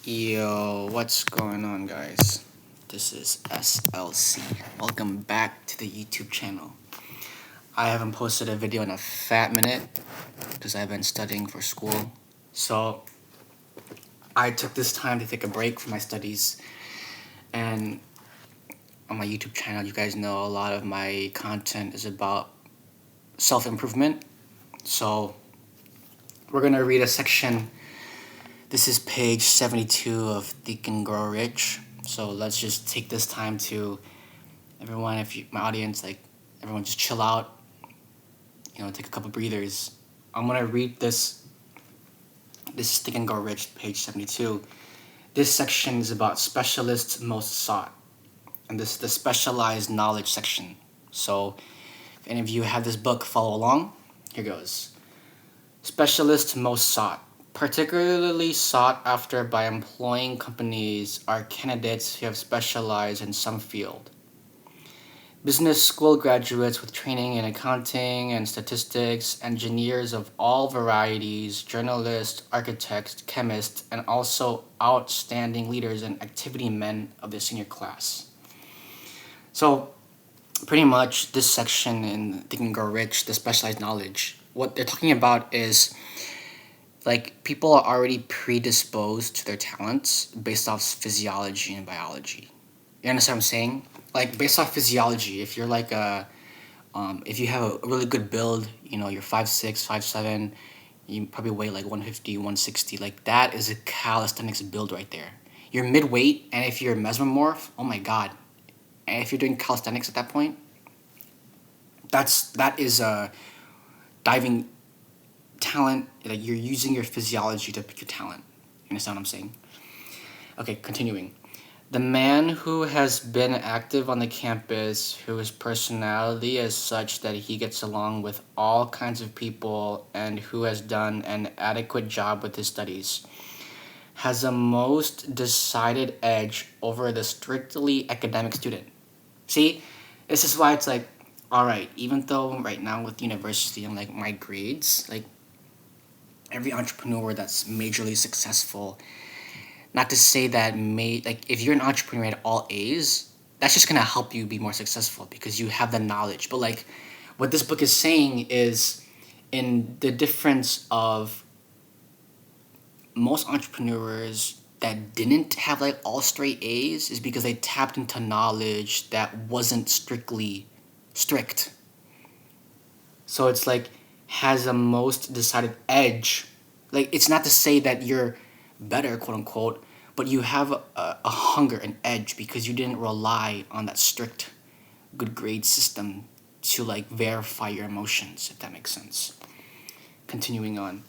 Yo, what's going on, guys? This is SLC. Welcome back to the YouTube channel. I haven't posted a video in a fat minute because I've been studying for school. So I took this time to take a break from my studies, and on my YouTube channel, you guys know a lot of my content is about self-improvement. So we're gonna read a section. This is page 72 of Think and Grow Rich. So let's just take this time to, everyone, my audience, everyone just chill out, take a couple breathers. I'm gonna read this is Think and Grow Rich, page 72. This section is about specialists most sought. And this is the specialized knowledge section. So if any of you have this book, follow along. Here goes. Specialists most sought. Particularly sought after by employing companies are candidates who have specialized in some field. Business school graduates with training in accounting and statistics, engineers of all varieties, journalists, architects, chemists, and also outstanding leaders and activity men of the senior class. So pretty much this section in Think and Grow Rich, the specialized knowledge, what they're talking about is people are already predisposed to their talents based off physiology and biology. You understand what I'm saying? Based off physiology, if you're if you have a really good build, you're 5'6", 5'7", you probably weigh 150, 160, that is a calisthenics build right there. You're mid-weight, and if you're a mesomorph, oh my god. And if you're doing calisthenics at that point, that is a diving talent. You're using your physiology to pick your talent. You understand what I'm saying? Okay, continuing. The man who has been active on the campus, whose personality is such that he gets along with all kinds of people, and who has done an adequate job with his studies, has a most decided edge over the strictly academic student. See, this is why it's alright, even though right now with university and my grades, every entrepreneur that's majorly successful, not to say that if you're an entrepreneur at all A's, that's just gonna help you be more successful because you have the knowledge. But what this book is saying is, in the difference of most entrepreneurs that didn't have all straight A's, is because they tapped into knowledge that wasn't strictly strict. So it's has a most decided edge. It's not to say that you're better, quote unquote, but you have a hunger, an edge, because you didn't rely on that strict good grade system to verify your emotions, if that makes sense. Continuing on.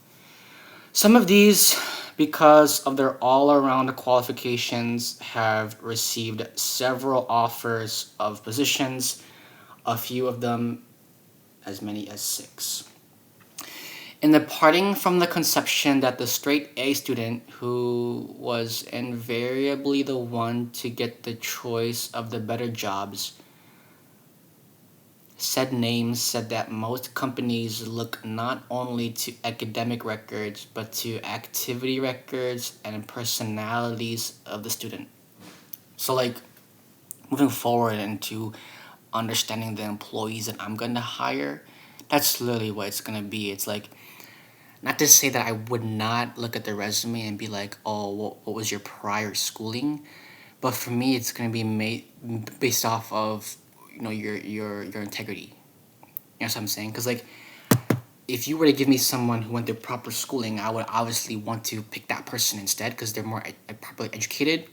Some of these, because of their all-around qualifications, have received several offers of positions, a few of them as many as 6. In departing from the conception that the straight A student, who was invariably the one to get the choice of the better jobs, said names said that most companies look not only to academic records, but to activity records and personalities of the student. So moving forward into understanding the employees that I'm going to hire, that's literally what it's going to be. It's not to say that I would not look at their resume and be oh, what was your prior schooling? But for me, it's going to be made based off of your integrity. You know what I'm saying? Because if you were to give me someone who went through proper schooling, I would obviously want to pick that person instead because they're more properly educated.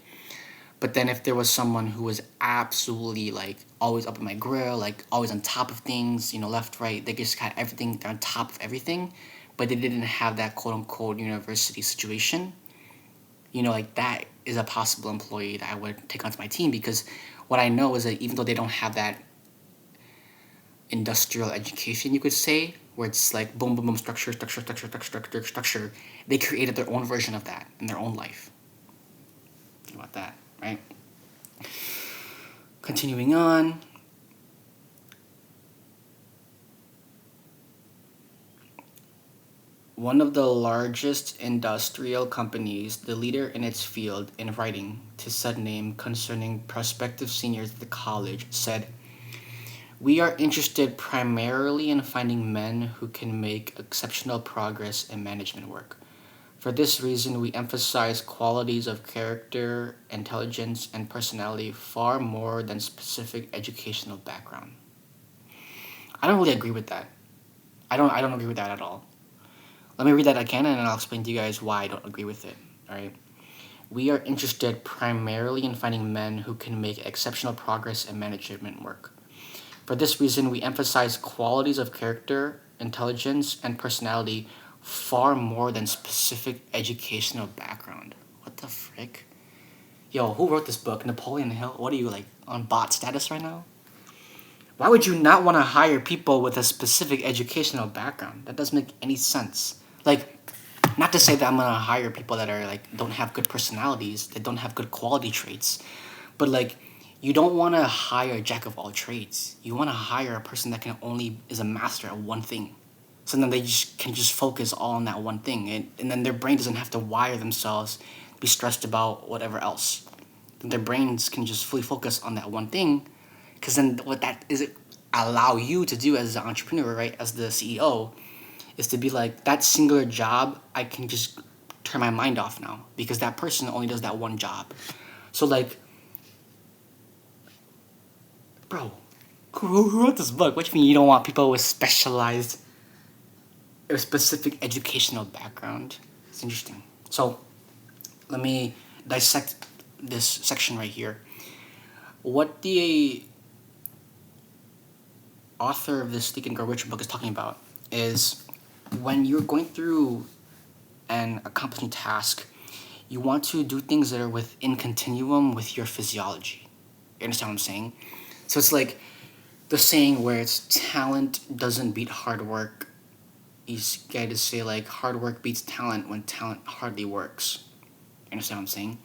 But then if there was someone who was absolutely always up in my grill, always on top of things, left, right, they just got everything, they're on top of everything, but they didn't have that quote unquote university situation, that is a possible employee that I would take onto my team, because what I know is that even though they don't have that industrial education, you could say, where it's boom, boom, boom, structure, they created their own version of that in their own life. Think about that, right? Continuing on. One of the largest industrial companies, the leader in its field in writing to said name concerning prospective seniors at the college, said, "We are interested primarily in finding men who can make exceptional progress in management work. For this reason, we emphasize qualities of character, intelligence, and personality far more than specific educational background." I don't really agree with that. I don't agree with that at all. Let me read that again and I'll explain to you guys why I don't agree with it. Alright? We are interested primarily in finding men who can make exceptional progress in management work. For this reason, we emphasize qualities of character, intelligence, and personality far more than specific educational background. What the frick? Yo, who wrote this book? Napoleon Hill? What are you, like, on bot status right now? Why would you not want to hire people with a specific educational background? That doesn't make any sense. Like, not to say that I'm gonna hire people that are like don't have good personalities, that don't have good quality traits, but like you don't want to hire a jack of all trades. You want to hire a person that can only is a master at one thing. So then they just can just focus all on that one thing, and then their brain doesn't have to wire themselves, be stressed about whatever else. Then their brains can just fully focus on that one thing, because then what that is it allow you to do as an entrepreneur, right? As the CEO, is to be like that singular job. I can just turn my mind off now because that person only does that one job. So like, bro, who wrote this book? What do you mean you don't want people with specialized or specific educational background? It's interesting. So let me dissect this section right here. What the author of this Think and Grow Rich book is talking about is when you're going through and accomplishing task, you want to do things that are within continuum with your physiology. You understand what I'm saying? So it's like the saying where it's talent doesn't beat hard work. You got to say like hard work beats talent when talent hardly works. You understand what I'm saying?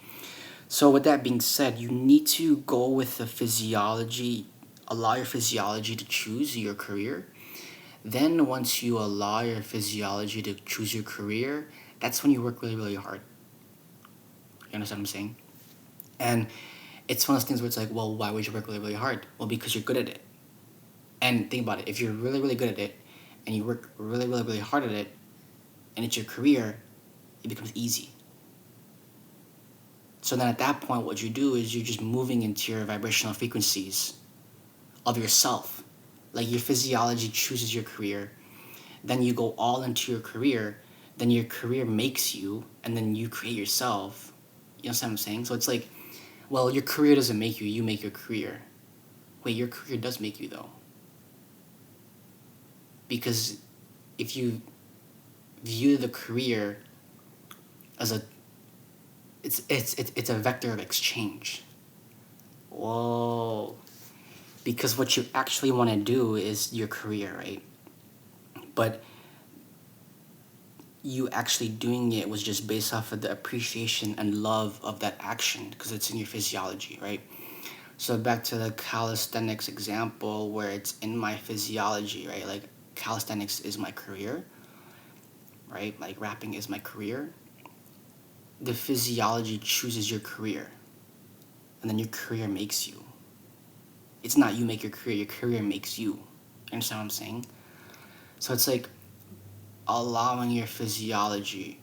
So with that being said, you need to go with the physiology, allow your physiology to choose your career. Then once you allow your physiology to choose your career, that's when you work really, really hard. You understand what I'm saying? And it's one of those things where it's like, well, why would you work really, really hard? Well, because you're good at it. And think about it. If you're really, really good at it, and you work really, really, really hard at it, and it's your career, it becomes easy. So then at that point, what you do is you're just moving into your vibrational frequencies of yourself. Like your physiology chooses your career, then you go all into your career, then your career makes you, and then you create yourself. You understand what I'm saying? So it's like, well, your career doesn't make you, you make your career. Wait, your career does make you though. Because if you view the career as a it's a vector of exchange. Whoa. Because what you actually want to do is your career, right? But you actually doing it was just based off of the appreciation and love of that action because it's in your physiology, right? So back to the calisthenics example where it's in my physiology, right? Like calisthenics is my career, right? Like rapping is my career. The physiology chooses your career, and then your career makes you. It's not you make your career makes you. You understand what I'm saying? So it's like allowing your physiology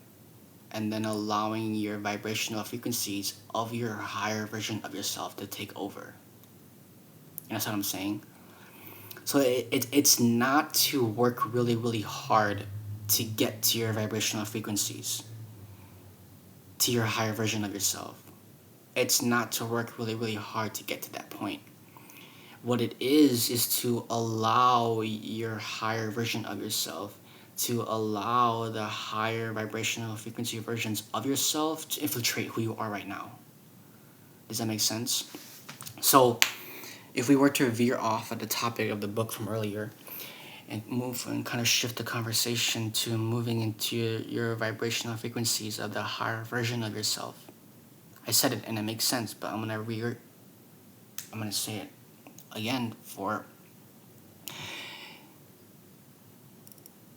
and then allowing your vibrational frequencies of your higher version of yourself to take over. You understand what I'm saying? So it's not to work really, really hard to get to your vibrational frequencies, to your higher version of yourself. It's not to work really, really hard to get to that point. What it is to allow your higher version of yourself, to allow the higher vibrational frequency versions of yourself to infiltrate who you are right now. Does that make sense? So, if we were to veer off at the topic of the book from earlier and move and kind of shift the conversation to moving into your vibrational frequencies of the higher version of yourself. I said it and it makes sense, but I'm gonna say it again for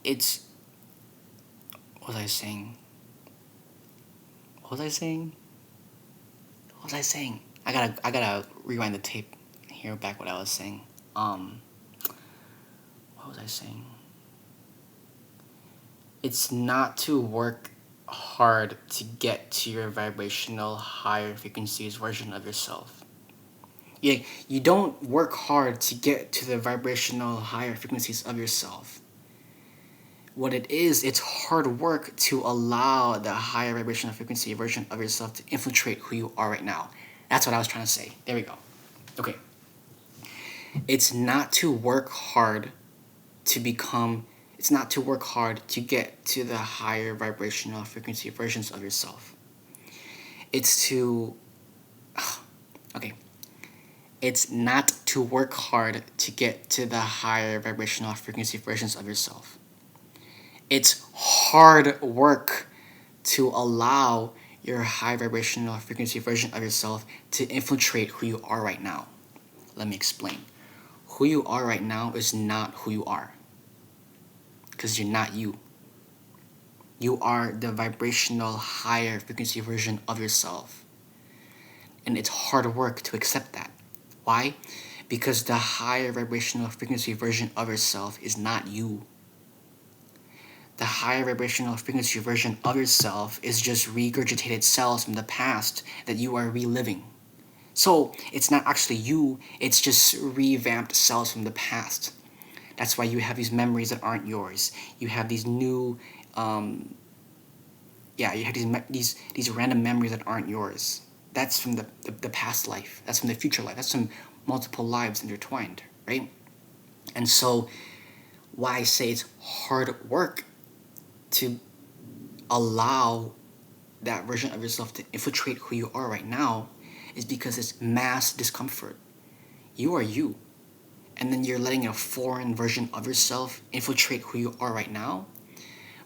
it's What was I saying? What was I saying? What was I saying? I gotta rewind the tape and hear back what I was saying. What was I saying? It's not to work hard to get to your vibrational higher frequencies version of yourself. Yeah, you don't work hard to get to the vibrational higher frequencies of yourself. What it is, it's hard work to allow the higher vibrational frequency version of yourself to infiltrate who you are right now. That's what I was trying to say. There we go. Okay. It's not to work hard to become, it's not to work hard to get to the higher vibrational frequency versions of yourself. It's to, okay. It's not to work hard to get to the higher vibrational frequency versions of yourself. It's hard work to allow your high vibrational frequency version of yourself to infiltrate who you are right now. Let me explain. Who you are right now is not who you are. Because you're not you. You are the vibrational higher frequency version of yourself. And it's hard work to accept that. Why? Because the higher vibrational frequency version of yourself is not you. The higher vibrational frequency version of yourself is just regurgitated cells from the past that you are reliving. So it's not actually you, it's just revamped cells from the past. That's why you have these memories that aren't yours. You have these new, you have these random memories that aren't yours. That's from the past life. That's from the future life. That's from multiple lives intertwined, right? And so, why I say it's hard work to allow that version of yourself to infiltrate who you are right now is because it's mass discomfort. You are you. And then you're letting a foreign version of yourself infiltrate who you are right now.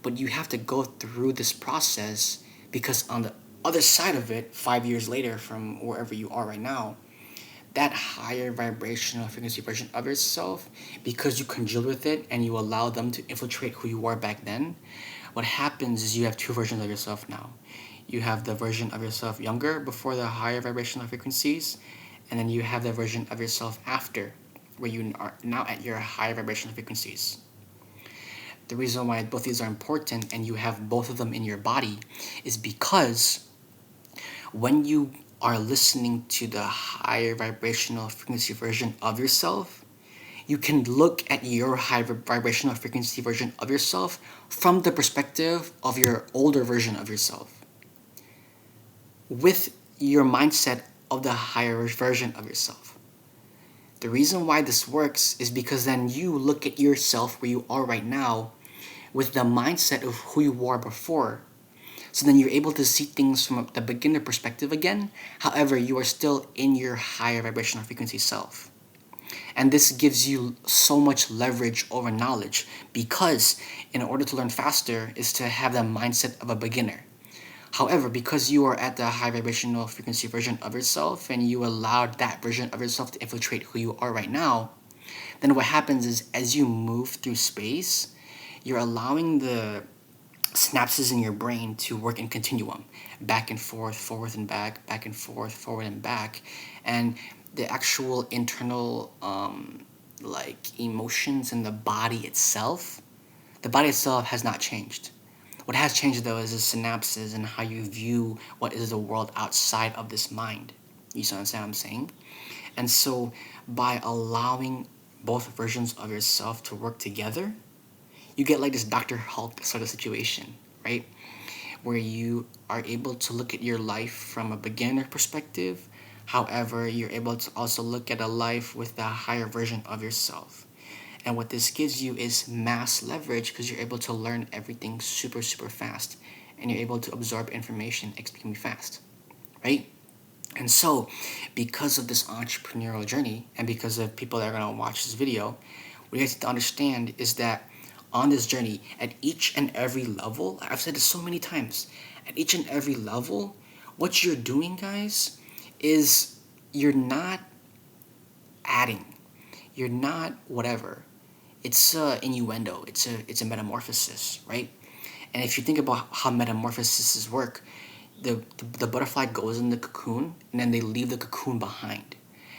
But you have to go through this process because on the other side of it, 5 years later from wherever you are right now, that higher vibrational frequency version of yourself, because you congealed with it and you allow them to infiltrate who you were back then, what happens is you have two versions of yourself now. You have the version of yourself younger before the higher vibrational frequencies, and then you have the version of yourself after, where you are now at your higher vibrational frequencies. The reason why both these are important and you have both of them in your body is because when you are listening to the higher vibrational frequency version of yourself, you can look at your high vibrational frequency version of yourself from the perspective of your older version of yourself, with your mindset of the higher version of yourself. The reason why this works is because then you look at yourself where you are right now with the mindset of who you were before. So then you're able to see things from the beginner perspective again. However, you are still in your higher vibrational frequency self. And this gives you so much leverage over knowledge because in order to learn faster is to have the mindset of a beginner. However, because you are at the high vibrational frequency version of yourself and you allowed that version of yourself to infiltrate who you are right now, then what happens is as you move through space, you're allowing the synapses in your brain to work in continuum, back and forth, forward and back and forth, forward and back. And the actual internal emotions in the body itself, has not changed. What has changed though is the synapses and how you view what is the world outside of this mind. You understand what I'm saying? And so by allowing both versions of yourself to work together, you get like this Dr. Hulk sort of situation, right? Where you are able to look at your life from a beginner perspective. However, you're able to also look at a life with the higher version of yourself. And what this gives you is mass leverage because you're able to learn everything super, super fast. And you're able to absorb information extremely fast, right? And so, because of this entrepreneurial journey and because of people that are going to watch this video, what you guys have to understand is that on this journey, at each and every level, I've said this so many times, at each and every level, what you're doing, guys, is you're not adding. You're not whatever. It's a innuendo. It's a metamorphosis, right? And if you think about how metamorphoses work, the butterfly goes in the cocoon and then they leave the cocoon behind.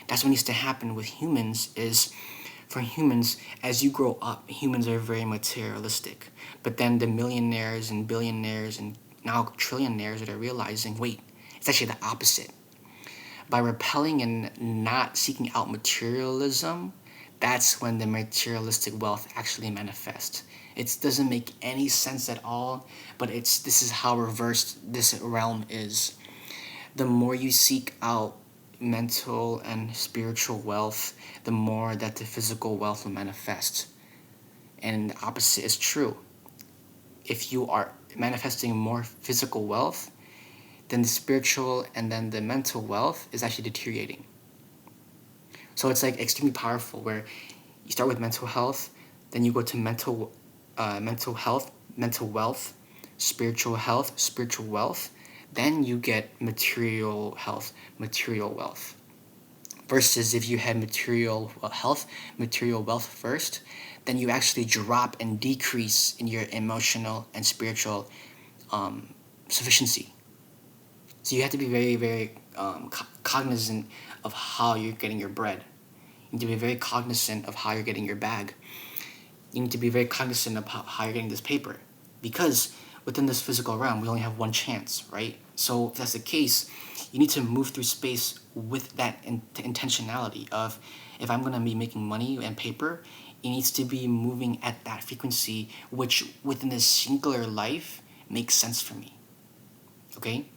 That's what needs to happen with humans is, for humans, as you grow up, humans are very materialistic. But then the millionaires and billionaires and now trillionaires that are realizing, wait, it's actually the opposite. By repelling and not seeking out materialism, that's when the materialistic wealth actually manifests. It doesn't make any sense at all, but this is how reversed this realm is. The more you seek out mental and spiritual wealth, the more that the physical wealth will manifest. And the opposite is true. If you are manifesting more physical wealth, then the spiritual and then the mental wealth is actually deteriorating. So it's like extremely powerful where you start with mental health, then you go to mental health, mental wealth, spiritual health, spiritual wealth, then you get material health, material wealth. Versus if you had material health, material wealth first, then you actually drop and decrease in your emotional and spiritual sufficiency. So you have to be very, very cognizant of how you're getting your bread. You need to be very cognizant of how you're getting your bag. You need to be very cognizant of how you're getting this paper. Because within this physical realm, we only have one chance, right? So if that's the case, you need to move through space with that intentionality of, if I'm going to be making money and paper, it needs to be moving at that frequency, which within this singular life makes sense for me. Okay?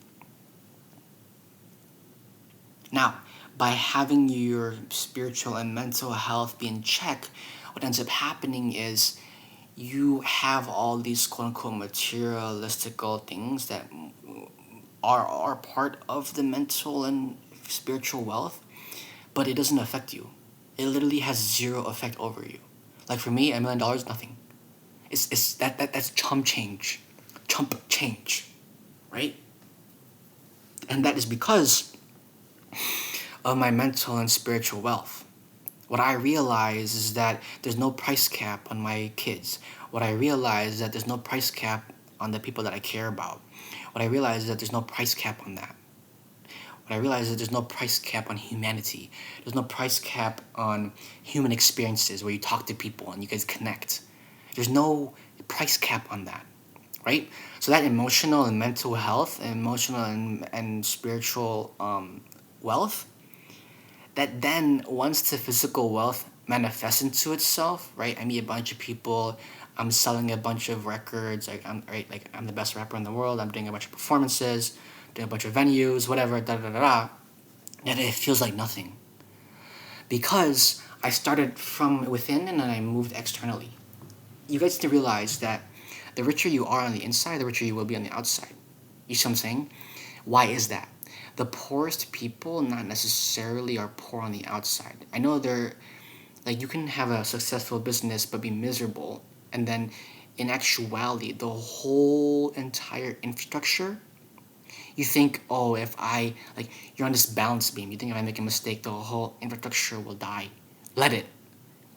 Now, by having your spiritual and mental health be in check, what ends up happening is you have all these quote-unquote materialistical things that are part of the mental and spiritual wealth, but it doesn't affect you. It literally has zero effect over you. Like for me, $1 million, nothing. That's chump change, right? And that is because of my mental and spiritual wealth. What I realize is that there's no price cap on my kids. What I realize is that there's no price cap on the people that I care about. What I realize is that there's no price cap on that. What I realize is that there's no price cap on humanity. There's no price cap on human experiences where you talk to people and you guys connect. There's no price cap on that, right? So that emotional and mental health, emotional and spiritual wealth, that then once the physical wealth manifests into itself, right? I meet a bunch of people. I'm selling a bunch of records. I'm the best rapper in the world. I'm doing a bunch of performances, doing a bunch of venues, whatever. Da da da da. And it feels like nothing because I started from within and then I moved externally. You guys need to realize that the richer you are on the inside, the richer you will be on the outside. You see what I'm saying? Why is that? The poorest people not necessarily are poor on the outside. I know they're like, you can have a successful business but be miserable, and then in actuality the whole entire infrastructure, you think, oh, if I like, you're on this balance beam, you think if I make a mistake the whole infrastructure will die. Let it.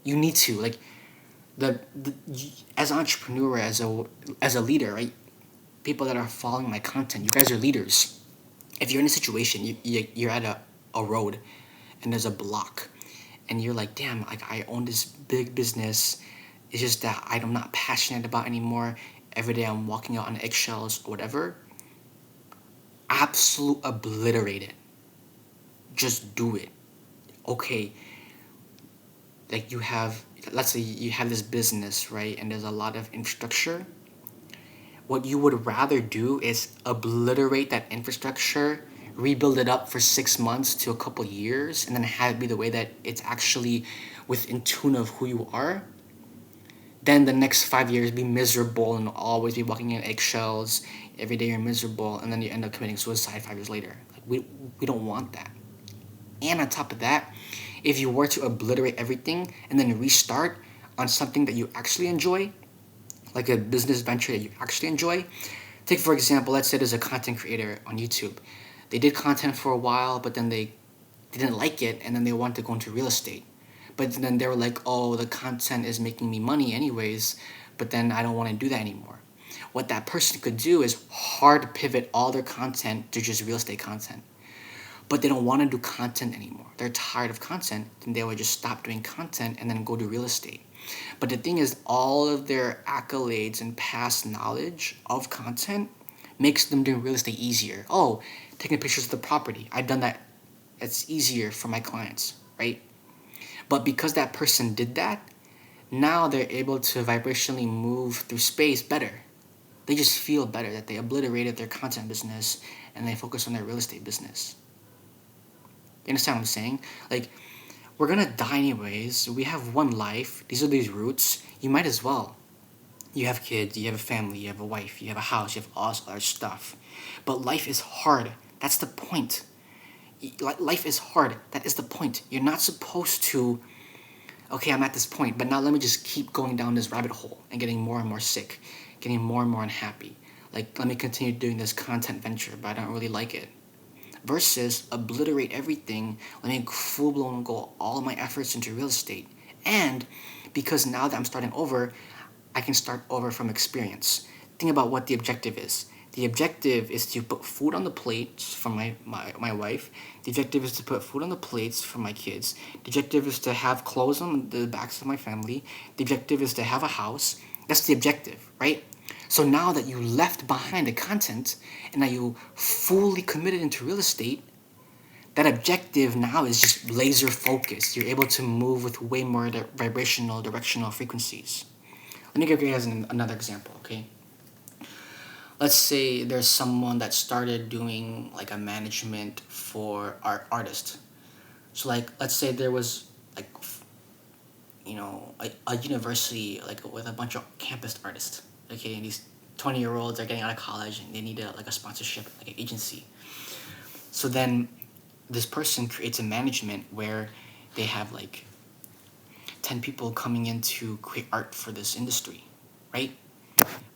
You need to like as an entrepreneur, as a leader, right? People that are following my content, you guys are leaders. If you're in a situation, you're at a road and there's a block and you're like, damn, like I own this big business, it's just that I'm not passionate about anymore, every day I'm walking out on eggshells or whatever, absolute obliterate it. Just do it. Okay, like let's say you have this business, right, and there's a lot of infrastructure. What you would rather do is obliterate that infrastructure, rebuild it up for 6 months to a couple years, and then have it be the way that it's actually within tune of who you are. Then the next 5 years be miserable and always be walking in eggshells. Every day you're miserable, and then you end up committing suicide 5 years later. Like we don't want that. And on top of that, if you were to obliterate everything and then restart on something that you actually enjoy, like a business venture that you actually enjoy. Take, for example, let's say there's a content creator on YouTube. They did content for a while, but then they didn't like it, and then they wanted to go into real estate. But then they were like, oh, the content is making me money anyways, but then I don't want to do that anymore. what that person could do is hard pivot all their content to just real estate content. But they don't want to do content anymore. They're tired of content, and they would just stop doing content and then go do real estate. But the thing is, all of their accolades and past knowledge of content makes them doing real estate easier. Oh, taking pictures of the property. I've done that. It's easier for my clients, right? But because that person did that, now they're able to vibrationally move through space better. They just feel better that they obliterated their content business and they focus on their real estate business. You understand what I'm saying? Like, we're gonna die anyways. We have one life. These are these roots. You might as well. You have kids, you have a family, you have a wife, you have a house, you have all this other stuff. But life is hard. That's the point. Life is hard. That is the point. You're not supposed to, okay, I'm at this point, but now let me just keep going down this rabbit hole and getting more and more sick, getting more and more unhappy. Like, let me continue doing this content venture, but I don't really like it. Versus obliterate everything, let me full-blown go all my efforts into real estate. And because now that I'm starting over, I can start over from experience. Think about what the objective is. The objective is to put food on the plates for my wife. The objective is to put food on the plates for my kids. The objective is to have clothes on the backs of my family. The objective is to have a house. That's the objective, right? So now that you left behind the content and that you fully committed into real estate, that objective now is just laser focused. You're able to move with way more vibrational, directional frequencies. Let me give you guys another example, okay? Let's say there's someone that started doing like a management for artists. So like, let's say there was like, a university like with a bunch of campus artists, okay? And these 20-year-olds are getting out of college and they need a sponsorship, like an agency. So then this person creates a management where they have like 10 people coming in to create art for this industry, right?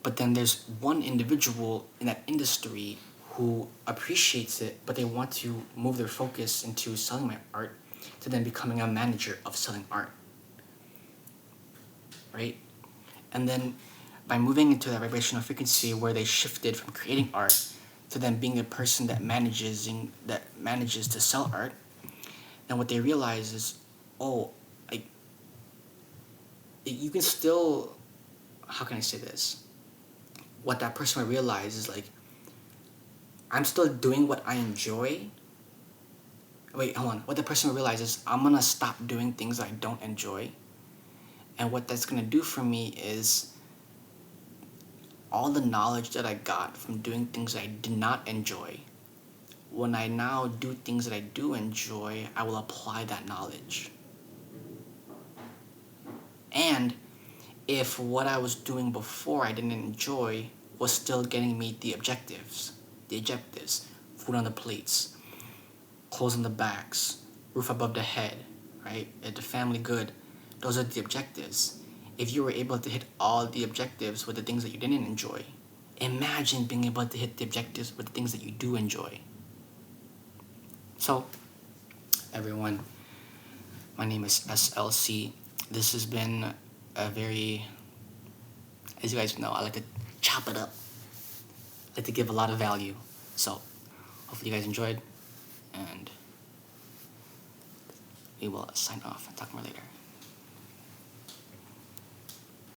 But then there's one individual in that industry who appreciates it, but they want to move their focus into selling my art to then becoming a manager of selling art, right? And then by moving into that vibrational frequency where they shifted from creating art to then being a person that manages to sell art, and what they realize is, oh, you can still, how can I say this? What that person will realize is like, I'm still doing what I enjoy. Wait, hold on. What the person will realize is I'm gonna stop doing things I don't enjoy. And what that's gonna do for me is all the knowledge that I got from doing things I did not enjoy, when I now do things that I do enjoy, I will apply that knowledge. And if what I was doing before I didn't enjoy was still getting me the objectives, food on the plates, clothes on the backs, roof above the head, right? The family good, those are the objectives. If you were able to hit all the objectives with the things that you didn't enjoy, imagine being able to hit the objectives with the things that you do enjoy. So, everyone, my name is SLC. This has been a very, as you guys know, I like to chop it up. I like to give a lot of value. So, hopefully you guys enjoyed, and we will sign off and talk more later.